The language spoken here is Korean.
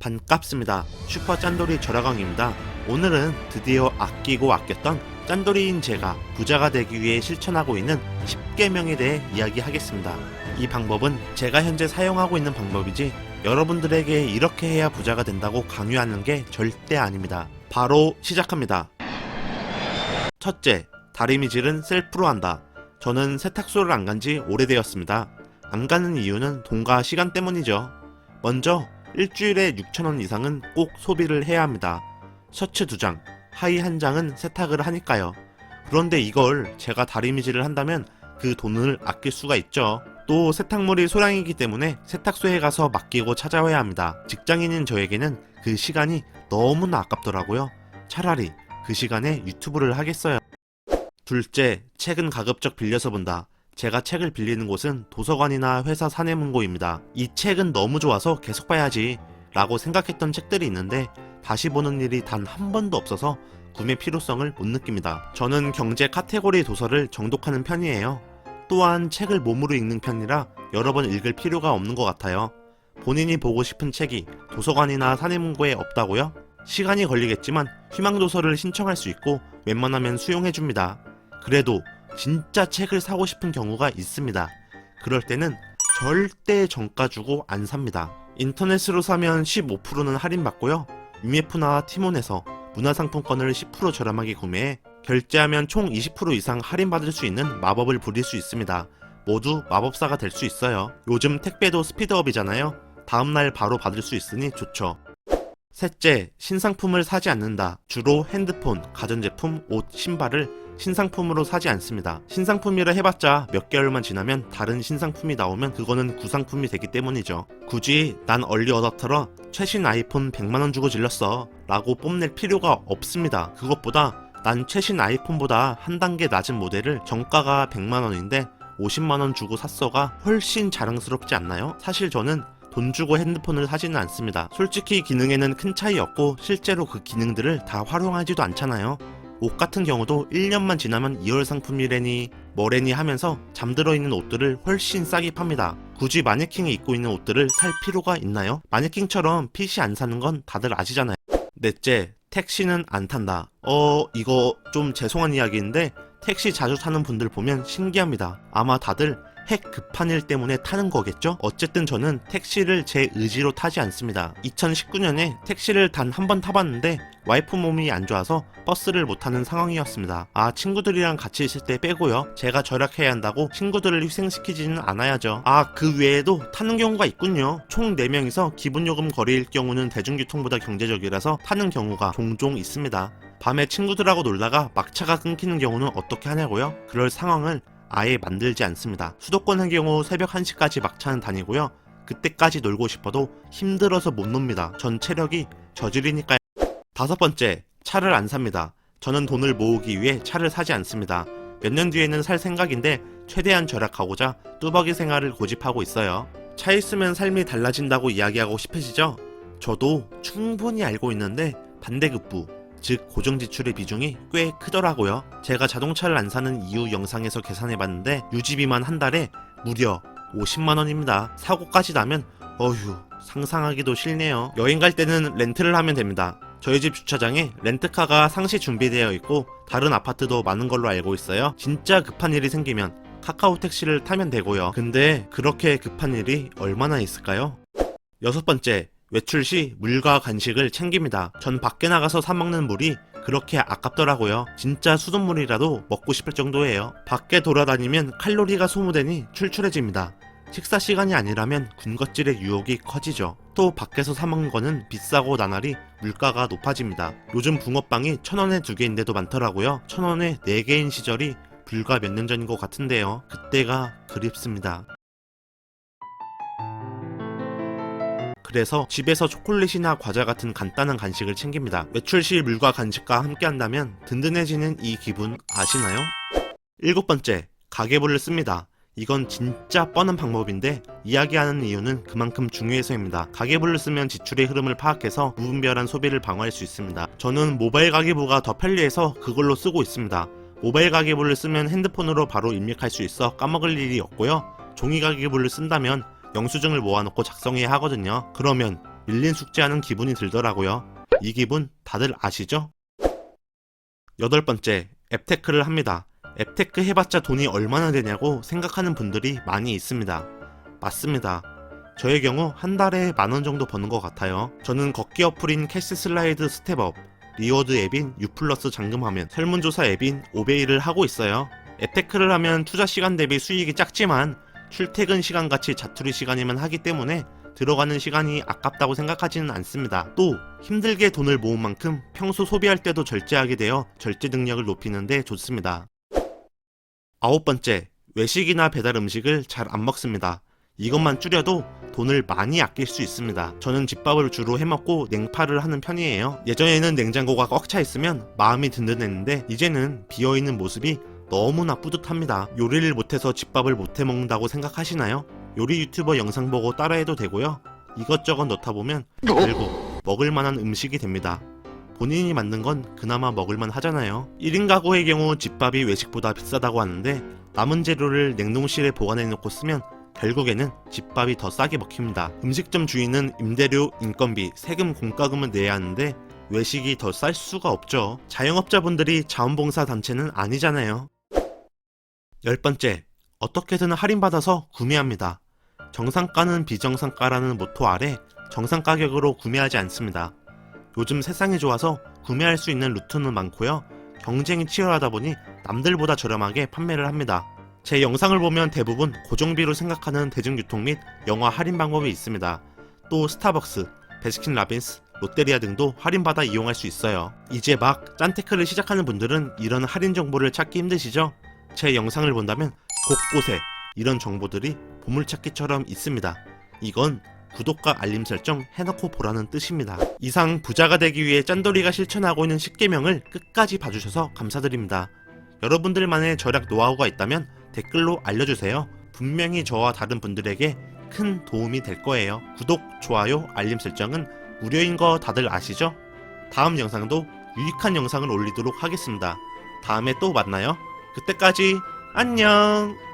반갑습니다. 슈퍼 짠돌이 절하강입니다. 오늘은 드디어 아끼고 아꼈던 짠돌이인 제가 부자가 되기 위해 실천하고 있는 10계명에 대해 이야기하겠습니다. 이 방법은 제가 현재 사용하고 있는 방법이지 여러분들에게 이렇게 해야 부자가 된다고 강요하는 게 절대 아닙니다. 바로 시작합니다. 첫째, 다리미질은 셀프로 한다. 저는 세탁소를 안 간 지 오래되었습니다. 안 가는 이유는 돈과 시간 때문이죠. 먼저 일주일에 6,000원 이상은 꼭 소비를 해야 합니다. 셔츠 2장, 하의 1장은 세탁을 하니까요. 그런데 이걸 제가 다리미질을 한다면 그 돈을 아낄 수가 있죠. 또 세탁물이 소량이기 때문에 세탁소에 가서 맡기고 찾아와야 합니다. 직장인인 저에게는 그 시간이 너무나 아깝더라고요. 차라리 그 시간에 유튜브를 하겠어요. 둘째, 책은 가급적 빌려서 본다. 제가 책을 빌리는 곳은 도서관이나 회사 사내문고입니다. 이 책은 너무 좋아서 계속 봐야지 라고 생각했던 책들이 있는데 다시 보는 일이 단 한 번도 없어서 구매 필요성을 못 느낍니다. 저는 경제 카테고리 도서를 정독하는 편이에요. 또한 책을 몸으로 읽는 편이라 여러 번 읽을 필요가 없는 것 같아요. 본인이 보고 싶은 책이 도서관이나 사내문고에 없다고요? 시간이 걸리겠지만 희망도서를 신청할 수 있고 웬만하면 수용해줍니다. 그래도 진짜 책을 사고 싶은 경우가 있습니다. 그럴 때는 절대 정가 주고 안 삽니다. 인터넷으로 사면 15%는 할인받고요. UMF나 티몬에서 문화상품권을 10% 저렴하게 구매해 결제하면 총 20% 이상 할인받을 수 있는 마법을 부릴 수 있습니다. 모두 마법사가 될 수 있어요. 요즘 택배도 스피드업이잖아요. 다음날 바로 받을 수 있으니 좋죠. 셋째, 신상품을 사지 않는다. 주로 핸드폰, 가전제품, 옷, 신발을 신상품으로 사지 않습니다. 신상품이라 해봤자 몇 개월만 지나면 다른 신상품이 나오면 그거는 구상품이 되기 때문이죠. 굳이 난 얼리 어답터라 최신 아이폰 100만원 주고 질렀어 라고 뽐낼 필요가 없습니다. 그것보다 난 최신 아이폰보다 한 단계 낮은 모델을 정가가 100만원인데 50만원 주고 샀어가 훨씬 자랑스럽지 않나요? 사실 저는 돈 주고 핸드폰을 사지는 않습니다. 솔직히 기능에는 큰 차이 없고 실제로 그 기능들을 다 활용하지도 않잖아요. 옷 같은 경우도 1년만 지나면 2월 상품이래니 뭐래니 하면서 잠들어 있는 옷들을 훨씬 싸게 팝니다. 굳이 마네킹에 입고 있는 옷들을 살 필요가 있나요? 마네킹처럼 핏이 안 사는 건 다들 아시잖아요. 넷째, 택시는 안 탄다. 이거 좀 죄송한 이야기인데 택시 자주 타는 분들 보면 신기합니다. 아마 다들 핵 급한 일 때문에 타는 거겠죠? 어쨌든 저는 택시를 제 의지로 타지 않습니다. 2019년에 택시를 단 한 번 타봤는데 와이프 몸이 안 좋아서 버스를 못 타는 상황이었습니다. 친구들이랑 같이 있을 때 빼고요. 제가 절약해야 한다고 친구들을 희생시키지는 않아야죠. 그 외에도 타는 경우가 있군요. 총 4명이서 기본요금 거리일 경우는 대중교통보다 경제적이라서 타는 경우가 종종 있습니다. 밤에 친구들하고 놀다가 막차가 끊기는 경우는 어떻게 하냐고요? 그럴 상황을 아예 만들지 않습니다. 수도권의 경우 새벽 1시까지 막차는 다니고요. 그때까지 놀고 싶어도 힘들어서 못 놉니다. 전 체력이 저질이니까요. 다섯 번째, 차를 안 삽니다. 저는 돈을 모으기 위해 차를 사지 않습니다. 몇 년 뒤에는 살 생각인데 최대한 절약하고자 뚜벅이 생활을 고집하고 있어요. 차 있으면 삶이 달라진다고 이야기하고 싶으시죠? 저도 충분히 알고 있는데 반대급부, 즉 고정지출의 비중이 꽤 크더라고요. 제가 자동차를 안 사는 이유 영상에서 계산해봤는데 유지비만 한 달에 무려 50만원입니다. 사고까지 나면 상상하기도 싫네요. 여행 갈 때는 렌트를 하면 됩니다. 저희 집 주차장에 렌트카가 상시 준비되어 있고 다른 아파트도 많은 걸로 알고 있어요. 진짜 급한 일이 생기면 카카오 택시를 타면 되고요. 근데 그렇게 급한 일이 얼마나 있을까요? 여섯 번째, 외출 시 물과 간식을 챙깁니다. 전 밖에 나가서 사 먹는 물이 그렇게 아깝더라고요. 진짜 수돗물이라도 먹고 싶을 정도예요. 밖에 돌아다니면 칼로리가 소모되니 출출해집니다. 식사 시간이 아니라면 군것질의 유혹이 커지죠. 또 밖에서 사 먹는 거는 비싸고 나날이 물가가 높아집니다. 요즘 붕어빵이 1,000원에 2개인데도 많더라고요. 1,000원에 4개인 시절이 불과 몇 년 전인 것 같은데요. 그때가 그립습니다. 그래서 집에서 초콜릿이나 과자 같은 간단한 간식을 챙깁니다. 외출 시 물과 간식과 함께 한다면 든든해지는 이 기분 아시나요? 일곱 번째, 가계부를 씁니다. 이건 진짜 뻔한 방법인데 이야기하는 이유는 그만큼 중요해서입니다. 가계부를 쓰면 지출의 흐름을 파악해서 무분별한 소비를 방어할 수 있습니다. 저는 모바일 가계부가 더 편리해서 그걸로 쓰고 있습니다. 모바일 가계부를 쓰면 핸드폰으로 바로 입력할 수 있어 까먹을 일이 없고요. 종이 가계부를 쓴다면 영수증을 모아놓고 작성해야 하거든요. 그러면 밀린 숙제하는 기분이 들더라고요. 이 기분 다들 아시죠? 8번째, 앱테크를 합니다. 앱테크 해봤자 돈이 얼마나 되냐고 생각하는 분들이 많이 있습니다. 맞습니다. 저의 경우 한 달에 10,000원 정도 버는 것 같아요. 저는 걷기 어플인 캐시슬라이드 스텝업, 리워드 앱인 유플러스 잠금화면, 설문조사 앱인 오베이를 하고 있어요. 앱테크를 하면 투자 시간 대비 수익이 작지만 출퇴근 시간같이 자투리 시간이면 하기 때문에 들어가는 시간이 아깝다고 생각하지는 않습니다. 또 힘들게 돈을 모은 만큼 평소 소비할 때도 절제하게 되어 절제 능력을 높이는 데 좋습니다. 9번째, 외식이나 배달 음식을 잘 안 먹습니다. 이것만 줄여도 돈을 많이 아낄 수 있습니다. 저는 집밥을 주로 해먹고 냉파를 하는 편이에요. 예전에는 냉장고가 꽉 차 있으면 마음이 든든했는데 이제는 비어있는 모습이 너무나 뿌듯합니다. 요리를 못해서 집밥을 못해 먹는다고 생각하시나요? 요리 유튜버 영상 보고 따라해도 되고요. 이것저것 넣다 보면 결국 먹을만한 음식이 됩니다. 본인이 만든 건 그나마 먹을만 하잖아요. 1인 가구의 경우 집밥이 외식보다 비싸다고 하는데 남은 재료를 냉동실에 보관해 놓고 쓰면 결국에는 집밥이 더 싸게 먹힙니다. 음식점 주인은 임대료, 인건비, 세금, 공과금을 내야 하는데 외식이 더 쌀 수가 없죠. 자영업자분들이 자원봉사 단체는 아니잖아요. 10번째, 어떻게든 할인받아서 구매합니다. 정상가는 비정상가라는 모토 아래 정상 가격으로 구매하지 않습니다. 요즘 세상이 좋아서 구매할 수 있는 루트는 많고요. 경쟁이 치열하다 보니 남들보다 저렴하게 판매를 합니다. 제 영상을 보면 대부분 고정비로 생각하는 대중교통 및 영화 할인 방법이 있습니다. 또 스타벅스, 베스킨라빈스, 롯데리아 등도 할인받아 이용할 수 있어요. 이제 막 짠테크를 시작하는 분들은 이런 할인 정보를 찾기 힘드시죠? 제 영상을 본다면 곳곳에 이런 정보들이 보물찾기처럼 있습니다. 이건 구독과 알림 설정 해놓고 보라는 뜻입니다. 이상 부자가 되기 위해 짠돌이가 실천하고 있는 10계명을 끝까지 봐주셔서 감사드립니다. 여러분들만의 절약 노하우가 있다면 댓글로 알려주세요. 분명히 저와 다른 분들에게 큰 도움이 될 거예요. 구독, 좋아요, 알림 설정은 무료인 거 다들 아시죠? 다음 영상도 유익한 영상을 올리도록 하겠습니다. 다음에 또 만나요. 그때까지 안녕!